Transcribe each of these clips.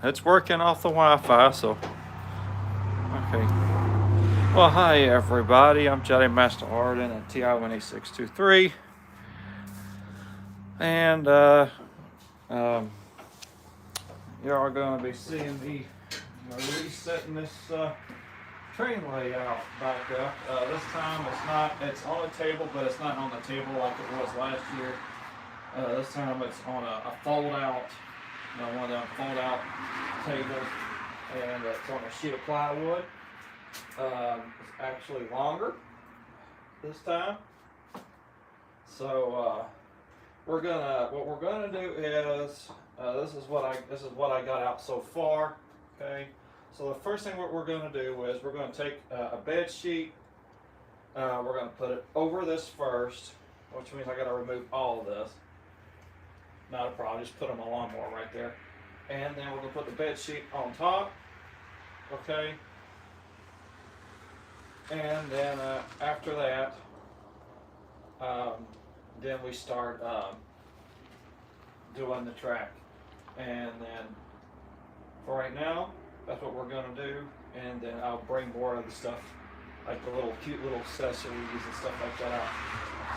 it's working off the Wi-Fi, so okay. Well, hi everybody. I'm Jedi Master Arden at TI18623, and um, you are going to be seeing me resetting this train layout back up. This time it's on a table, but it's not on the table like it was last year. This time it's on a fold out, one of them fold out tables, and it's on a sheet of plywood. It's actually longer this time. So what we're gonna do is this is what I got out so far. Okay. So the first thing what we're going to do is we're going to take a bed sheet. We're going to put it over this first, which means I got to remove all of this. Not a problem. Just put on my lawnmower right there, and then we're going to put the bed sheet on top. Okay. And then after that, then we start doing the track. And then for right now, that's what we're going to do, and then I'll bring more of the stuff, like the little cute little accessories and stuff like that out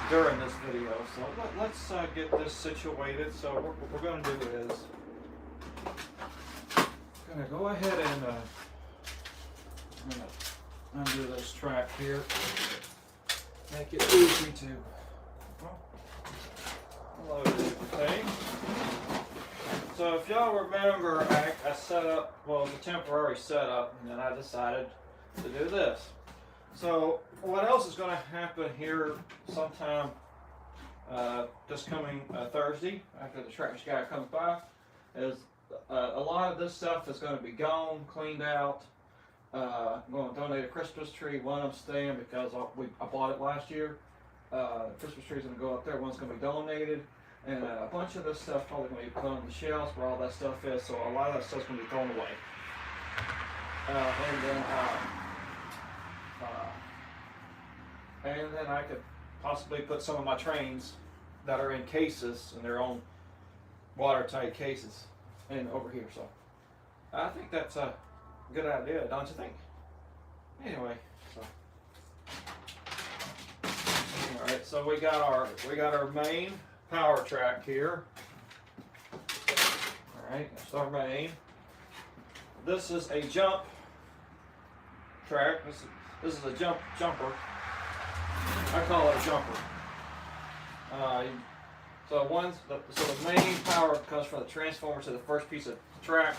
during this video. So let's get this situated. So what we're going to do is I'm going to go ahead and I'm going to undo this track here, make it easy to load it. Okay. So if y'all remember, I set up, well, it was a temporary setup, and then I decided to do this. So what else is going to happen here sometime this coming Thursday, after the trash guy comes by, is a lot of this stuff is going to be gone, cleaned out. I'm going to donate a Christmas tree. One I'm staying because I bought it last year. The Christmas tree is going to go up there. One's going to be donated. And a bunch of this stuff probably going to be put on the shelves where all that stuff is, so a lot of that stuff's going to be thrown away. And then I could possibly put some of my trains that are in cases, in their own watertight cases, in over here. So I think that's a good idea, don't you think? Anyway, so all right, so we got our main power track here. Alright, that's our main. This is a jump track. This is a jumper. I call it a jumper. So the main power comes from the transformer to the first piece of track,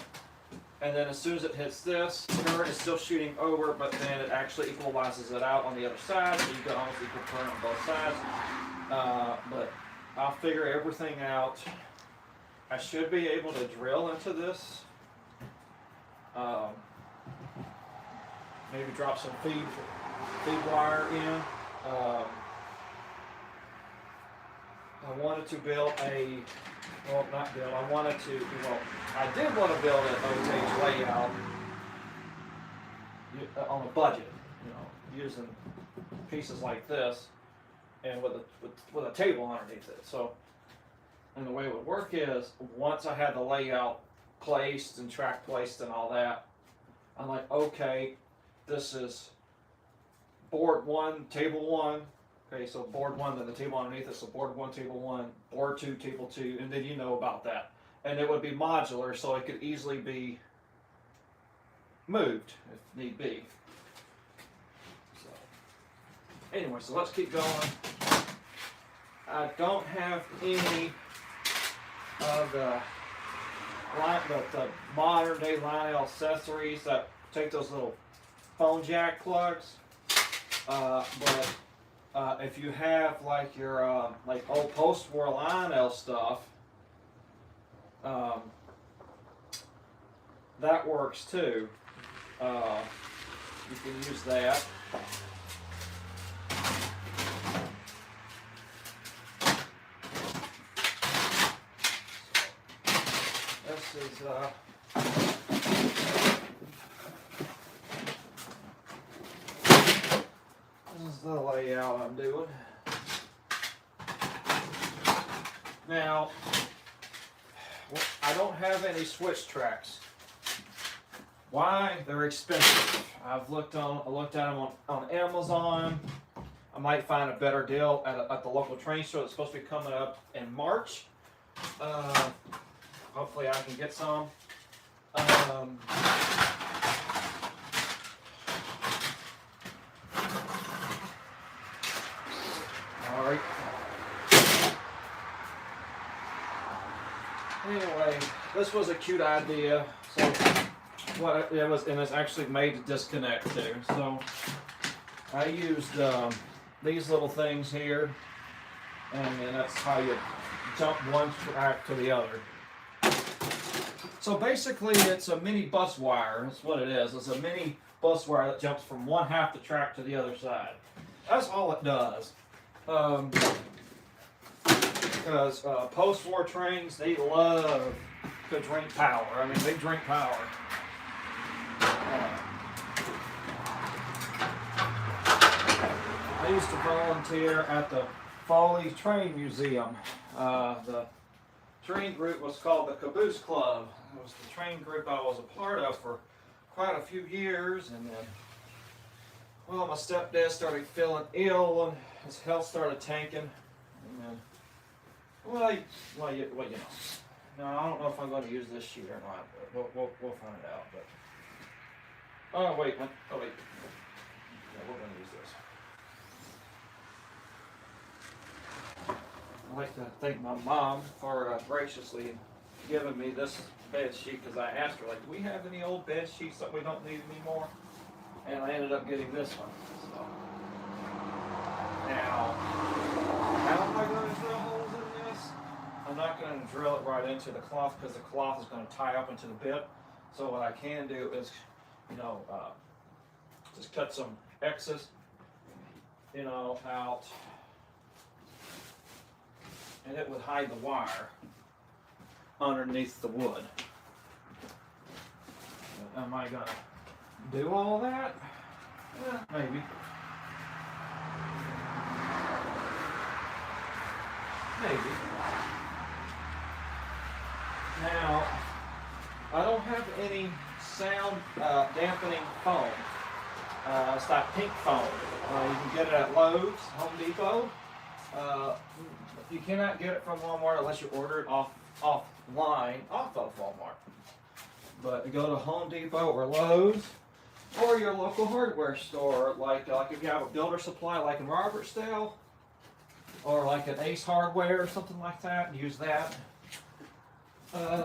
and then as soon as it hits this, the current is still shooting over, but then it actually equalizes it out on the other side, so you get almost equal current on both sides. But I'll figure everything out. I should be able to drill into this. Maybe drop some feed wire in. I wanted to build I did want to build an O-gauge layout on a budget, using pieces like this, and with a table underneath it. So, and the way it would work is, once I had the layout placed and track placed and all that, I'm like, okay, this is board 1, table 1. Okay, so board 1, then the table underneath it. So board 1, table 1, board 2, table 2, and then you know about that. And it would be modular, so it could easily be moved if need be. So, anyway, so let's keep going. I don't have any of the modern day Lionel accessories that take those little phone jack plugs. But if you have like your like old post-war Lionel stuff, that works too. You can use that. This is the layout I'm doing. Now, I don't have any switch tracks Why? They're expensive. I looked at them on Amazon. I might find a better deal at the local train store that's supposed to be coming up in March. Hopefully I can get some. All right. Anyway, this was a cute idea. So what it was, and it's actually made to disconnect too. So I used these little things here, and then that's how you jump one track to the other. So basically, it's a mini bus wire. That's what it is. It's a mini bus wire that jumps from one half the track to the other side. That's all it does. Because post-war trains, they love to drink power. I mean, they drink power. I used to volunteer at the Foley Train Museum. The train group was called the Caboose Club. It was the train group I was a part of for quite a few years, and then, well, my stepdad started feeling ill, and his health started tanking, and then, well, you know. No, I don't know if I'm going to use this sheet or not, but we'll find out. But oh wait, yeah, we're going to use this. I'd like to thank my mom for graciously giving me this bed sheet, because I asked her, like, do we have any old bed sheets that we don't need anymore? And I ended up getting this one. So now, how am I going to drill holes in this? I'm not going to drill it right into the cloth, because the cloth is going to tie up into the bit. So what I can do is, you know, just cut some excess, you know, out. And it would hide the wire underneath the wood. But am I gonna do all that? Maybe. Maybe. Now, I don't have any sound dampening foam. It's that pink foam. You can get it at Lowe's, Home Depot. You cannot get it from Walmart unless you order it offline off of Walmart. But go to Home Depot or Lowe's or your local hardware store, like if you have a builder supply like in Robertsdale, or like an Ace Hardware or something like that, and use that.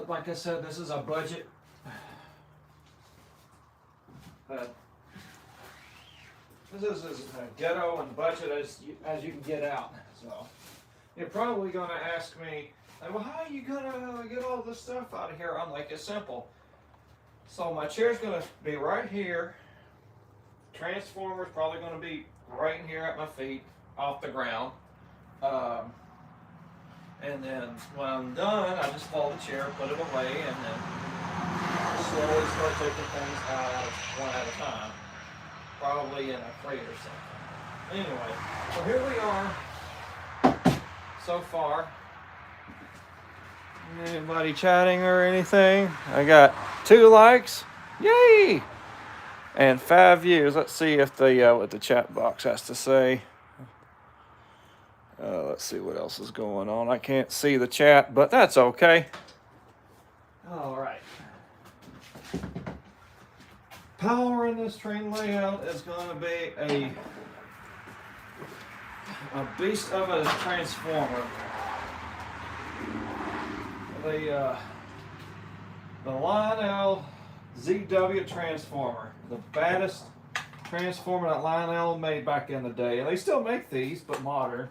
Like I said, this is a budget. This is as ghetto and budget as you can get out. So you're probably going to ask me, well, how are you going to get all this stuff out of here? I'm like, it's simple. So my chair's going to be right here. Transformer's probably going to be right in here at my feet, off the ground. And then when I'm done, I just fold the chair, put it away, and then slowly start taking things out one at a time. Probably in a crate or something. Anyway, so here we are so far. Anybody chatting or anything? I got 2 likes. Yay! And 5 views. Let's see if what the chat box has to say. Let's see what else is going on. I can't see the chat, but that's okay. All right. Power in this train layout is going to be a beast of a transformer. The Lionel ZW transformer, the baddest transformer that Lionel made back in the day. And they still make these, but modern.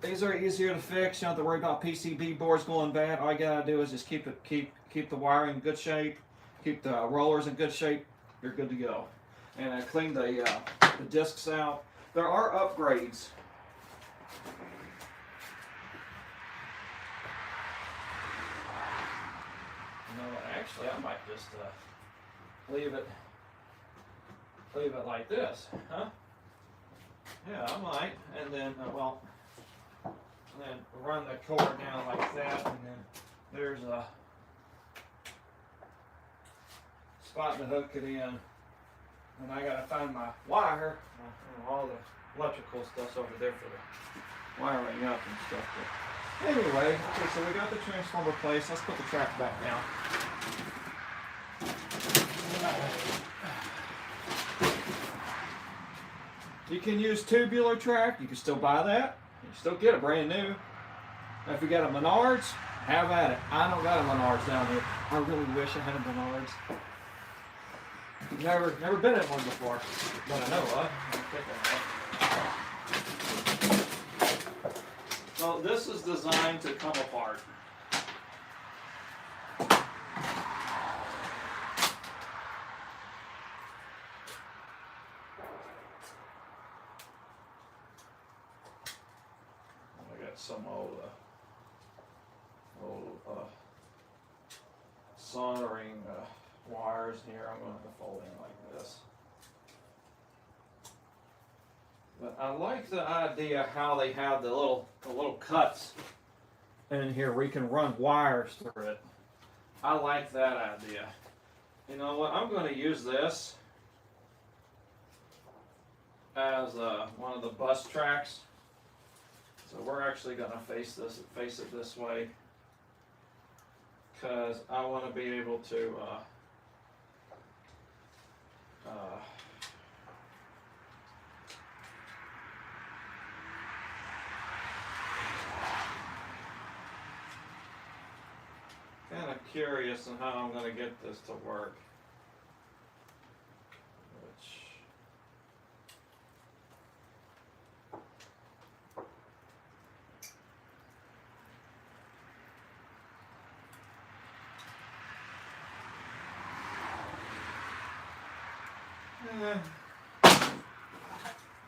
These are easier to fix. You don't have to worry about PCB boards going bad. All you gotta do is just keep the wiring in good shape, keep the rollers in good shape. You're good to go. And I cleaned the discs out. There are upgrades. You know, actually, I might just leave it like this, huh? Yeah, I might. And then, and then run the cord down like that, and then there's a spot to hook it in. And I gotta find my wire. All the electrical stuff's over there for the wiring up and stuff. But anyway, okay, so we got the transformer placed. Let's put the track back down. You can use tubular track. You can still buy that. You can still get it brand new. Now, if you got a Menards, have at it. I don't got a Menards down here. I really wish I had a Menards. Never been in one before, but I know of. So this is designed to come apart. I got some old soldering wires here. I'm going to fold in like this. But I like the idea how they have the little cuts in here where you can run wires through it. I like that idea. You know what? I'm going to use this as one of the bus tracks. So we're actually going to face it this way, because I want to be able to kind of curious on how I'm going to get this to work.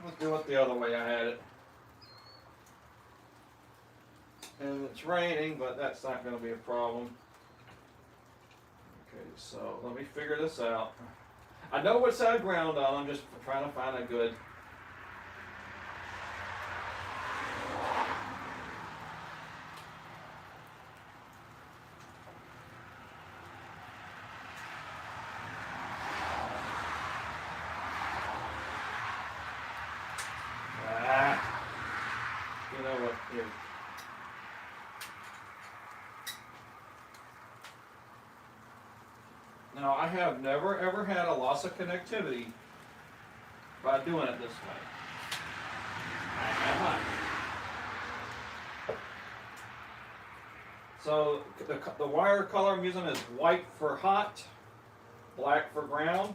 Let's do it the other way I had it. And it's raining, but that's not going to be a problem. Okay, so let me figure this out. I know what side ground on. I'm just trying to find a good. You know what? Here. Now, I have never ever had a loss of connectivity by doing it this way. I have not. So the wire color I'm using is white for hot, black for ground.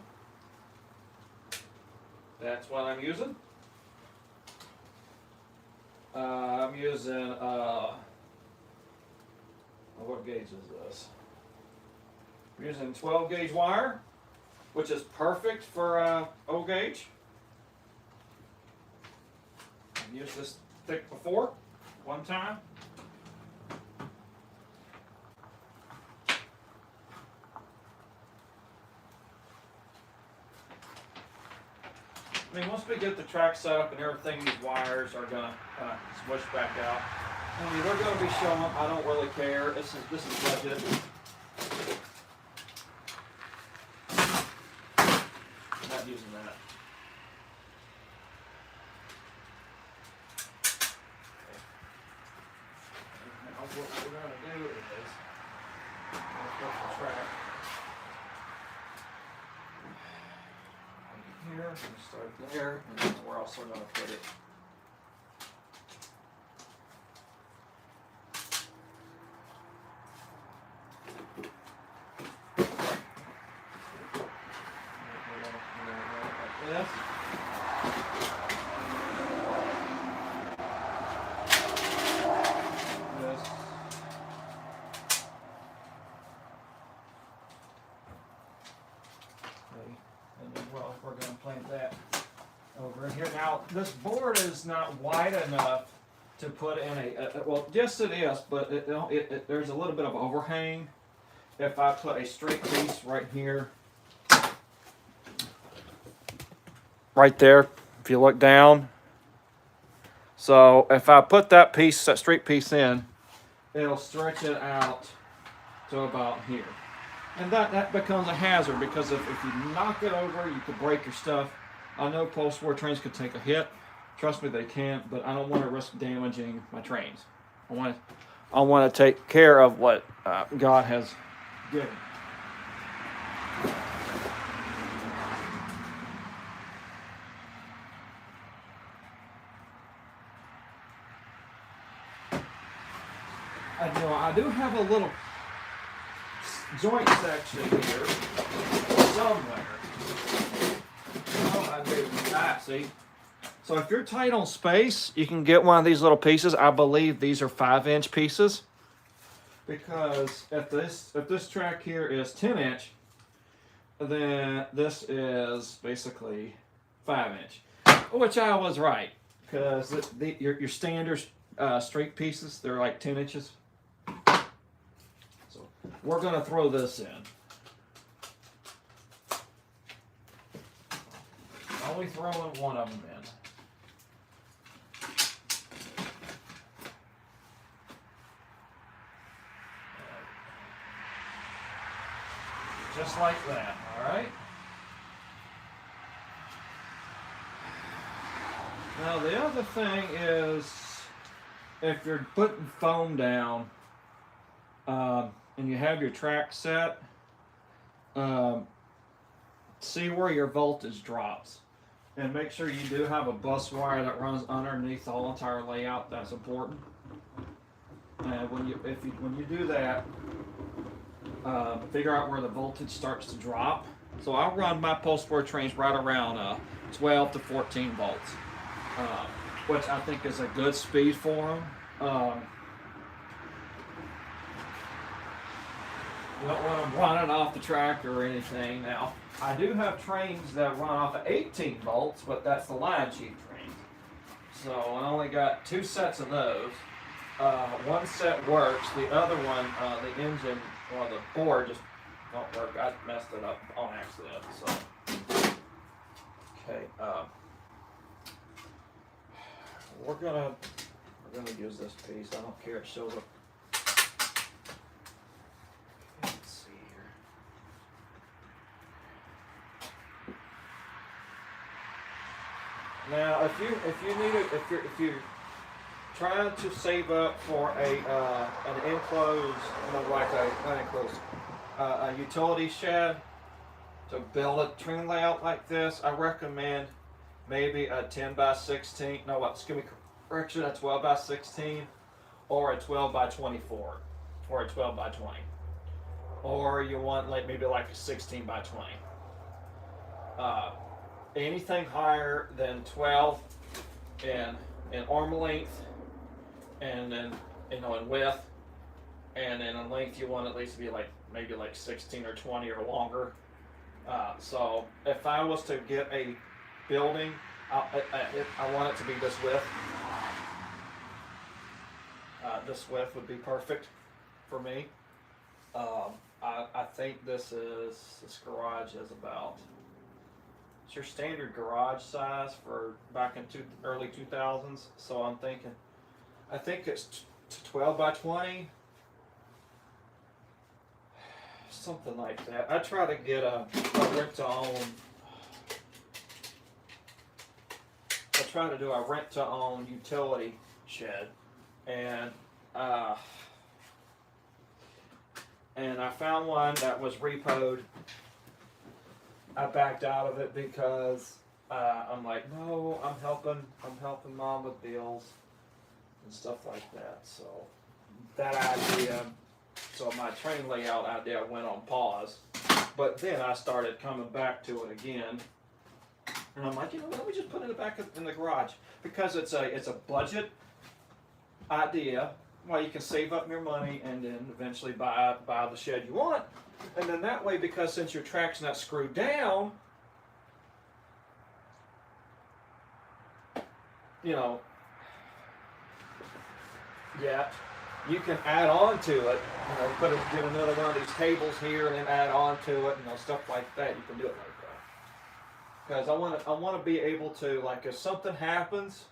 That's what I'm using. I'm using, what gauge is this? I'm using 12 gauge wire, which is perfect for O gauge. I've used this thick before, one time. I mean, once we get the track set up and everything, these wires are gonna switch back out. I mean, they're gonna be showing. I don't really care. This is budget. I'm not using that. Okay. Now what we're gonna do is put the track here, and start there, and then we're also going to put it like this. And then, well, we're going to plant that over in here. Now, this board is not wide enough to put in well, yes it is, but there's a little bit of overhang. If I put a straight piece right here, right there, if you look down. So if I put that straight piece in, it'll stretch it out to about here. And that becomes a hazard because if you knock it over, you could break your stuff. I know post-war trains could take a hit. Trust me, they can't. But I don't want to risk damaging my trains. I want to take care of what God has given. I do have a little joint section here somewhere. Oh, I do. See. So if you're tight on space, you can get one of these little pieces. I believe these are 5-inch pieces, because if this track here is 10-inch, then this is basically 5-inch, which I was right, because your standard straight pieces, they're like 10 inches. So we're going to throw this in. Only throwing one of them in. Just like that, all right? Now the other thing is, if you're putting foam down and you have your track set, see where your voltage drops. And make sure you do have a bus wire that runs underneath the whole entire layout. That's important. And when you do that, figure out where the voltage starts to drop. So I run my post-war trains right around 12 to 14 volts, which I think is a good speed for them. You don't want them running off the track or anything. Now, I do have trains that run off of 18 volts, but that's the line sheet trains. So I only got 2 sets of those. One set works. The other one, the engine, the board just don't work. I messed it up on accident. So, okay. We're gonna use this piece. I don't care. It shows up. Let's see here. Now, if you're trying to save up for an enclosed, a utility shed to build a train layout like this, I recommend maybe a 10 by 16. No, what? Excuse me. Correction. A 12 by 16, or a 12 by 24, or a 12 by 20, or you want maybe like a 16 by 20. Anything higher than 12 in arm length, and then in width, and then in length, you want at least to be maybe 16 or 20 or longer. So if I was to get a building, I want it to be this width. This width would be perfect for me. I think this garage is about, it's your standard garage size for back in early 2000s. So I think it's 12 by 20, something like that. I try to get a rent-to-own. I try to do a rent-to-own utility shed, and I found one that was repoed. I backed out of it because I'm like, no, I'm helping mom with bills and stuff like that. So that idea, so my train layout idea went on pause. But then I started coming back to it again, and I'm like, let me just put it back in the garage, because it's a budget idea. Well, you can save up your money and then eventually buy the shed you want. And then that way, because since your track's not screwed down, yet, you can add on to it. Get another one of these tables here and then add on to it, stuff like that. You can do it like that. Because I want to be able to, if something happens,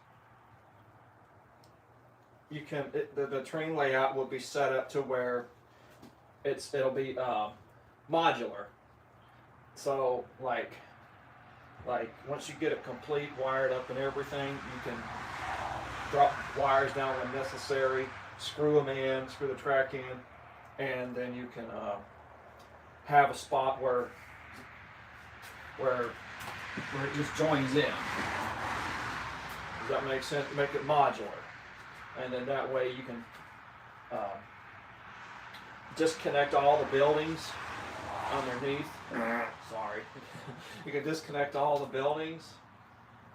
you can the train layout will be set up to where it'll be modular. So like once you get it complete, wired up and everything, you can drop wires down when necessary, screw them in, screw the track in, and then you can have a spot where it just joins in. Does that make sense? Make it modular, and then that way you can disconnect all the buildings underneath. Sorry. You can disconnect all the buildings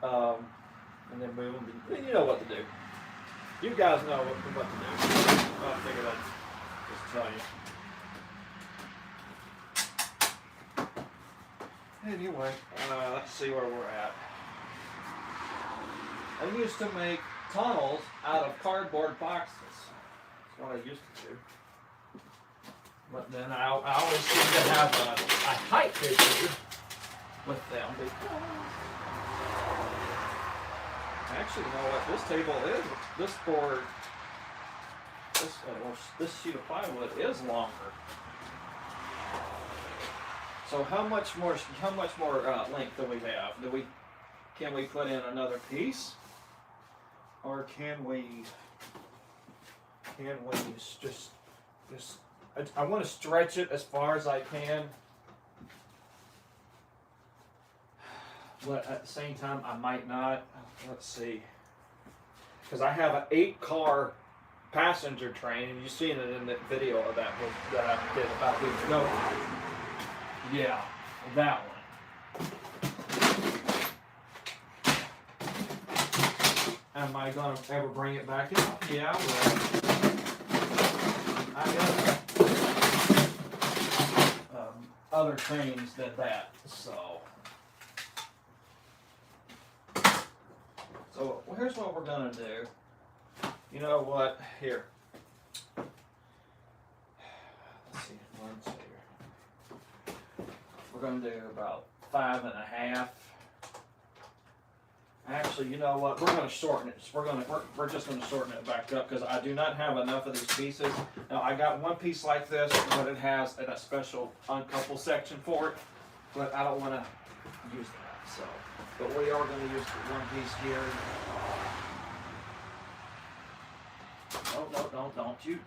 and then move them. You know what to do. You guys know what to do. I figured I'd just tell you. Anyway, let's see where we're at. I used to make tunnels out of cardboard boxes. That's what I used to do. But then I always seem to have a height issue with them. Actually, you know what? This table is, this board, this sheet of plywood is longer. So how much more length do we have? Can we put in another piece, or can we just I want to stretch it as far as I can, but at the same time I might not. Let's see, because I have an 8-car passenger train, and you've seen it in the video of that I did about a week ago. Yeah, that one. Am I gonna ever bring it back in? Yeah, well, I got other trains than that, so here's what we're gonna do. You know what? Here. Let's see. Let's see here. We're gonna do about 5.5. Actually, you know what? We're going to shorten it. We're just going to shorten it back up because I do not have enough of these pieces. Now I got one piece like this, but it has a special uncouple section for it. But I don't want to use that. So, but we are going to use one piece here. No, don't you.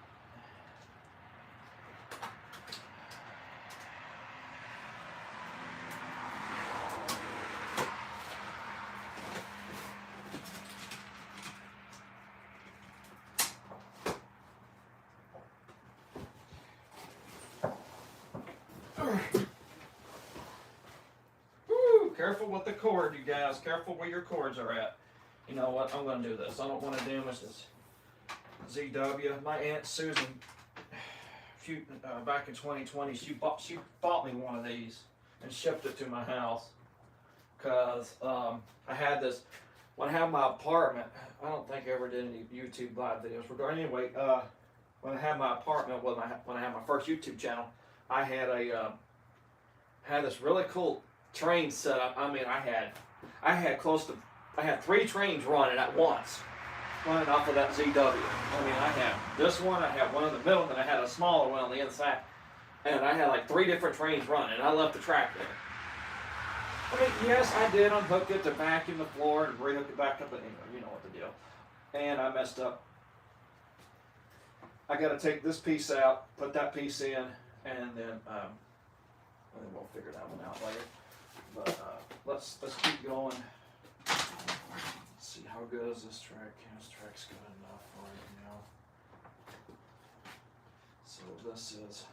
Careful with the cord, you guys. Careful where your cords are at. You know what? I'm going to do this. I don't want to damage this ZW. My Aunt Susan, back in 2020, she bought me one of these and shipped it to my house. Because I had this, when I had my apartment, I don't think I ever did any YouTube live videos. Anyway, when I had my apartment, when I had my first YouTube channel, I had had this really cool train set up. I mean, I had 3 trains running at once, running off of that ZW. I mean, I had this one, I had one in the middle, and I had a smaller one on the inside, and I had like 3 different trains running, and I left the track there. I mean, yes, I did unhook it to vacuum the floor and rehook it back up, but anyway, you know what the deal. And I messed up. I got to take this piece out, put that piece in, and then we'll figure that one out later. But let's keep going. Let's see, how good is this track? This track's good enough right now. So this is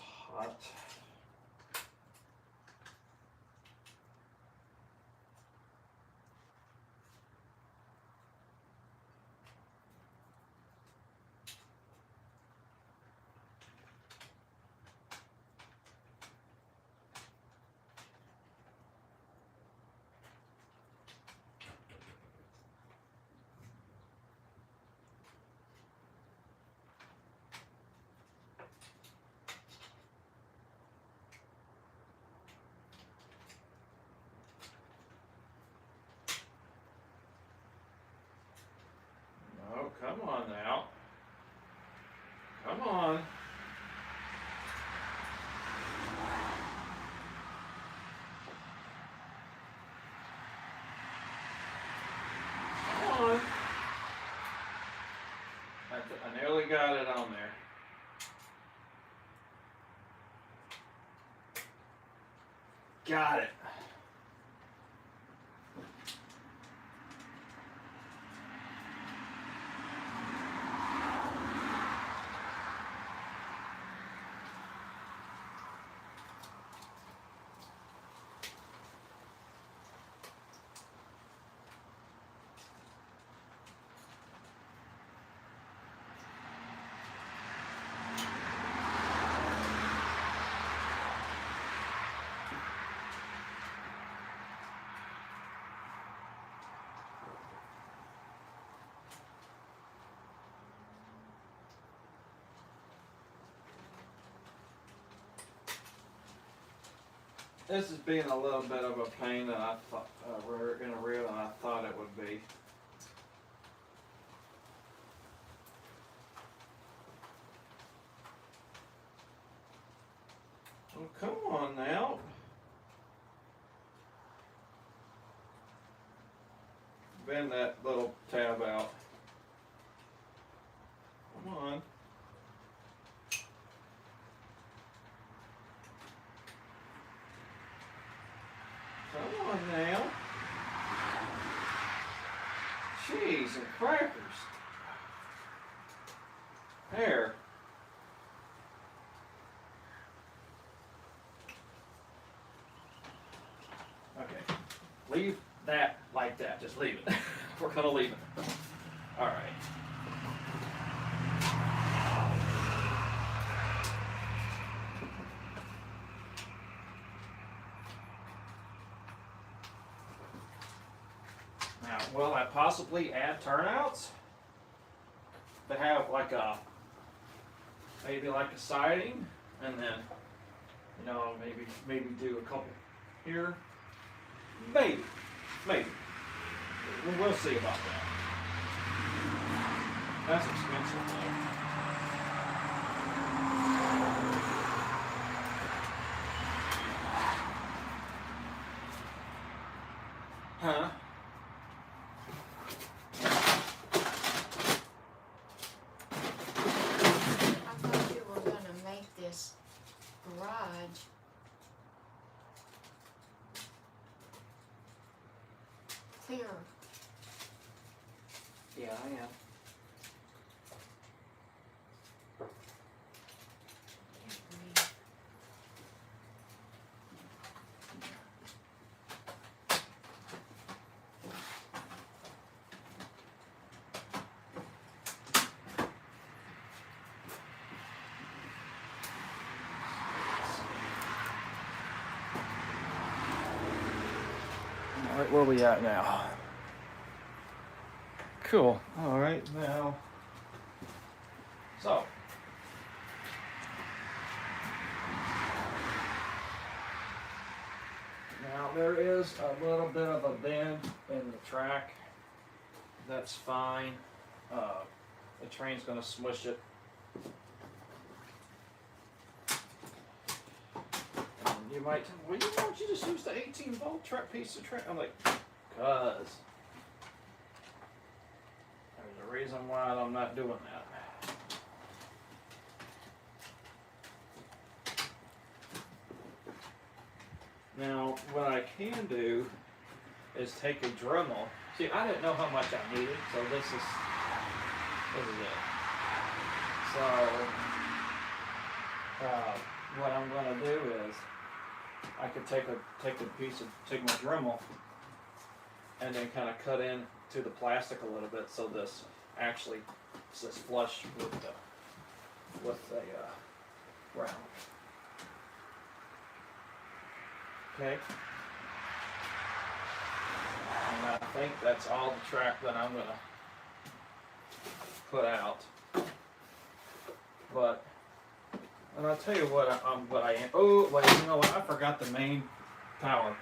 hot. we got it on there. Got it. This is being a little bit of a pain than I thought in a reel than I thought it would be. Oh, come on now. Bend that little tab out. Come on. Come on now. Cheese and crackers. There. Okay. Leave that like that. Just leave it. We're gonna leave it. All right. Now, will I possibly add turnouts to have like a, maybe like a siding, and then, you know, maybe do a couple here? Maybe. We'll see about that. That's expensive though. Huh? I thought you were gonna make this garage clearer. Yeah, I am. All right, where are we at now? Cool. All right, now. So. Now there is a little bit of a bend in the track. That's fine. The train's gonna smush it. And you might tell me, well, why don't you just use the 18-volt piece of track? I'm like, cause there's a reason why I'm not doing that. Now, what I can do is take a Dremel. See, I didn't know how much I needed, so this is it. So, what I'm going to do is, I could take my Dremel, and then kind of cut in to the plastic a little bit, so this actually sits flush with the ground. Okay. And I think that's all the track that I'm gonna put out. But, and I'll tell you what I am. Oh wait, you know what? I forgot the main power.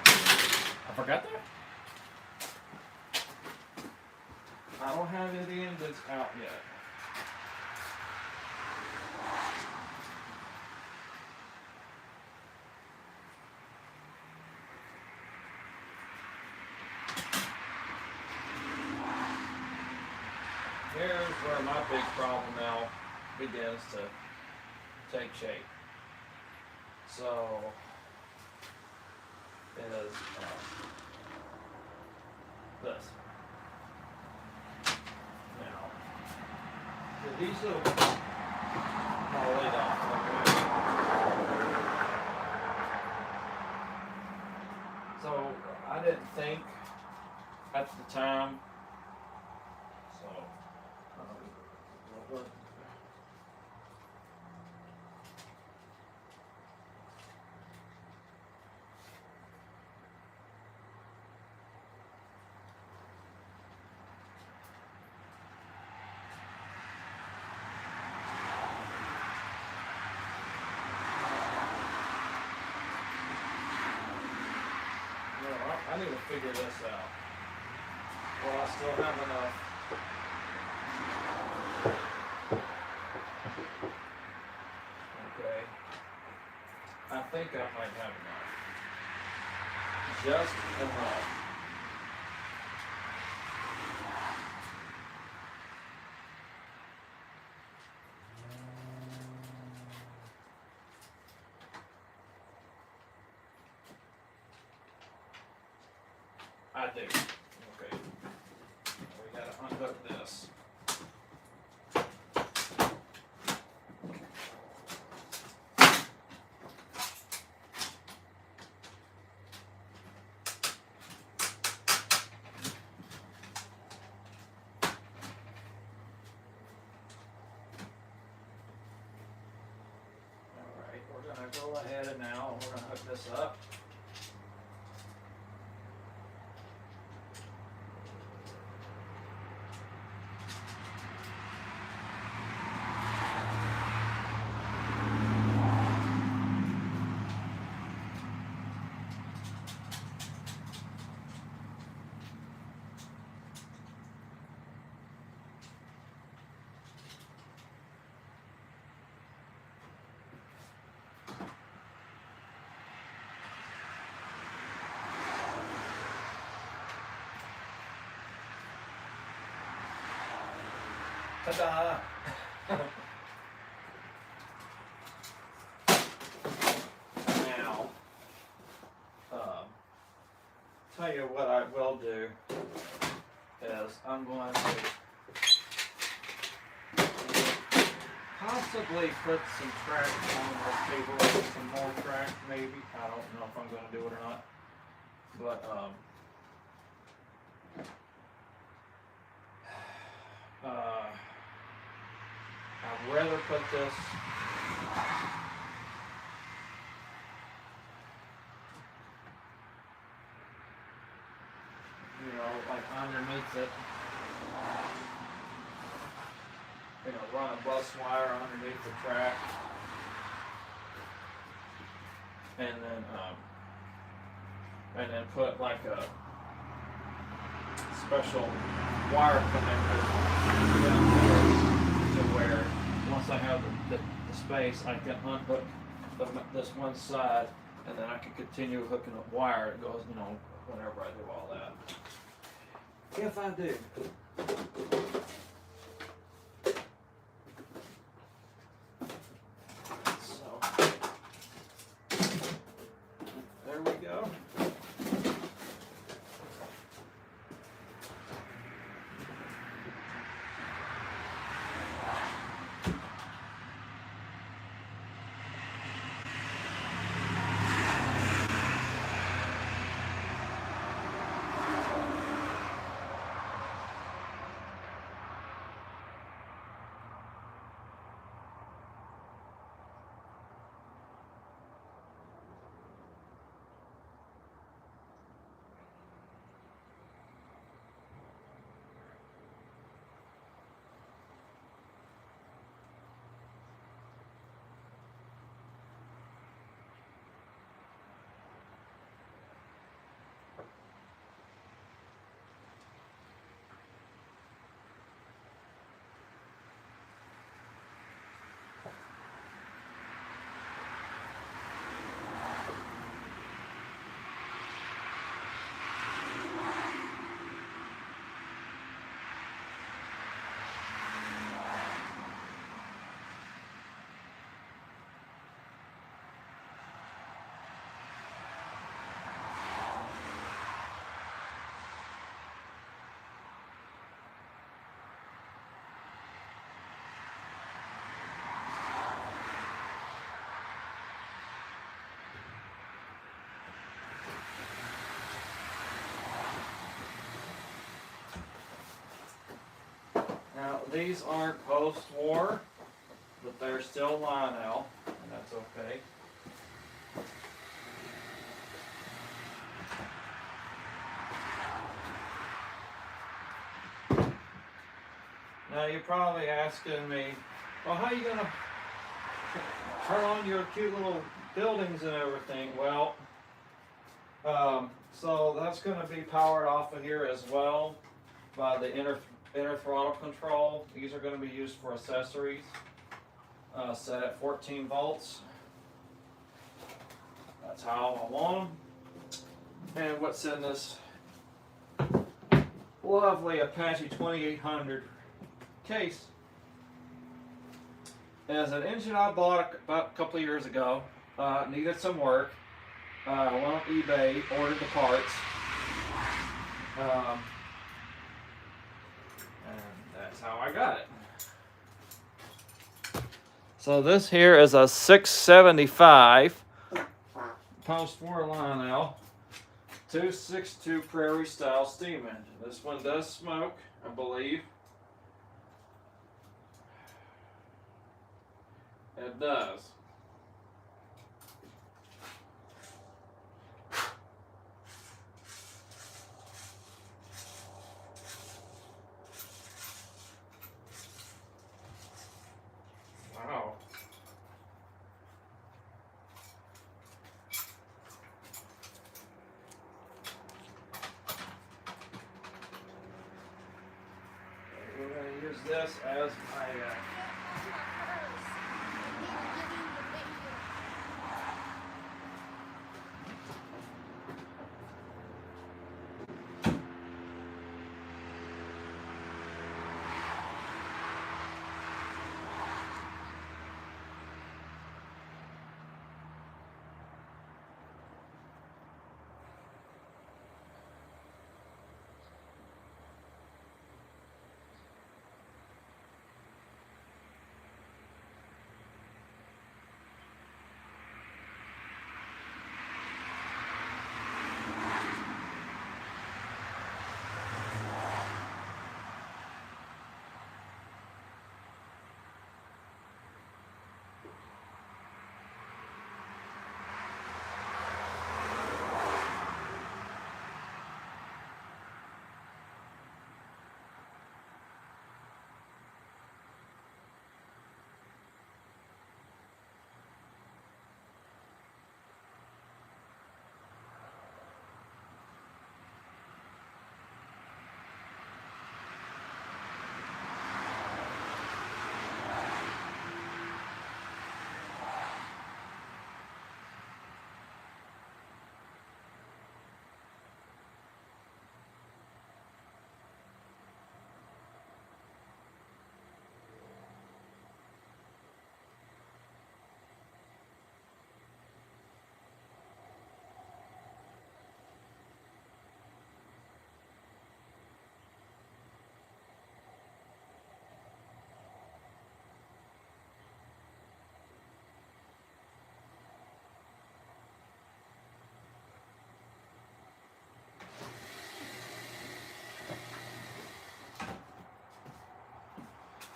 I forgot that. I don't have it in that's out yet. here's where my big problem now begins to take shape. So is this. Now, so these little, I'll lay down. Okay. So I didn't think at the time. So I need to figure this out. Well, I still have enough. Okay. I think I might have enough. Just enough. I do. Okay. We gotta unhook this. Alright, we're gonna go ahead and now we're gonna hook this up. Ta-da! Now, tell you what I will do is I'm going to possibly put some track on this table, some more track maybe. I don't know if I'm going to do it or not, but I'd rather put this like underneath it, run a bus wire underneath the track, and then put like a special wire connector down here to where once I have the space, I can unhook this one side, and then I can continue hooking up wire. It goes, whenever I do all that. If I do. So, there we go. these aren't post-war, but they're still Lionel, and that's okay. Now you're probably asking me, well, how are you gonna turn on your cute little buildings and everything? Well, so that's gonna be powered off of here as well by the inner throttle control. These are gonna be used for accessories, set at 14 volts. That's how I want them. And what's in this lovely Apache 2800 case is an engine I bought about a couple of years ago. Needed some work. I went on eBay, ordered the parts, and that's how I got it. So this here is a 675 post-war Lionel 262 Prairie style steam engine. This one does smoke, I believe. It does. Wow. We're going to use this as my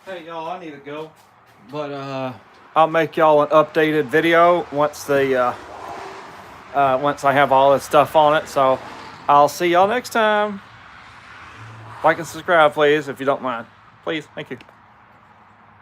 Hey y'all, I need to go, but I'll make y'all an updated video once once I have all this stuff on it. So I'll see y'all next time. Like and subscribe, please, if you don't mind. Please, thank you.